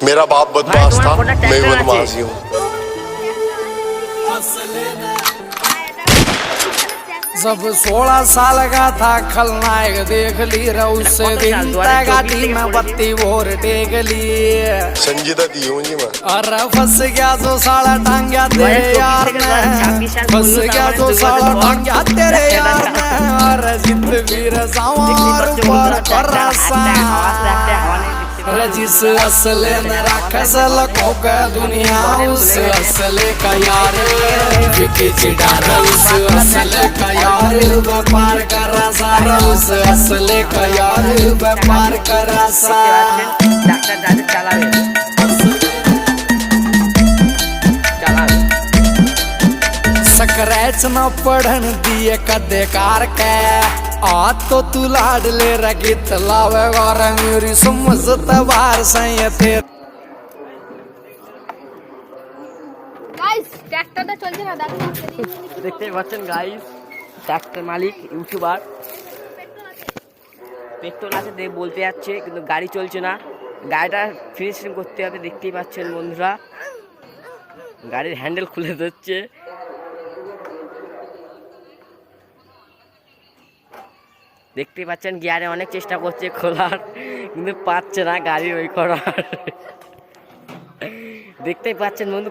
मेरा बाप बदमाश था, मैं बदमाश ही हूँ। जब 16 साल का था खलनायक देख ली उससे दिन गाड़ी में बत्ती और टेक ली। संजीदा दी हूँ जी मैं। अरे फंस गया जो साला टांग्या तेरे यार ने, फंस गया जो साला टांग्या तेरे यार ने। अरे जित वीर सवार पर करसा रजिस असले न राखस लखों का दुनिया उस असले का यार विकी चिडार उस असले का यार व्यापार कर सारा उस असले का यार व्यापार कर सा। स्क्रैच न पढ़न दिए कदे कार के आ तो तू लाड ले रगित लावे और मेरी समझत बार सही थे। গাইস ট্র্যাক্টরটা চলছে না দেখতে পাচ্ছেন গাইস, ট্র্যাক্টর মালিক ইউটিউবার পেট্রোল আছে দেখ বলতে যাচ্ছে কিন্তু গাড়ি চলছে না, গাড়িটা ফিনিশিং করতে হবে। দেখতেই পাচ্ছেন বন্ধুরা গাড়ির হ্যান্ডেল খুলে দিচ্ছে। দেখতেই পাচ্ছেন গিয়ারে অনেক চেষ্টা করছে খোলার কিন্তু পাচ্ছে না গাড়ি ওই করার। দেখতেই পাচ্ছেন বন্ধু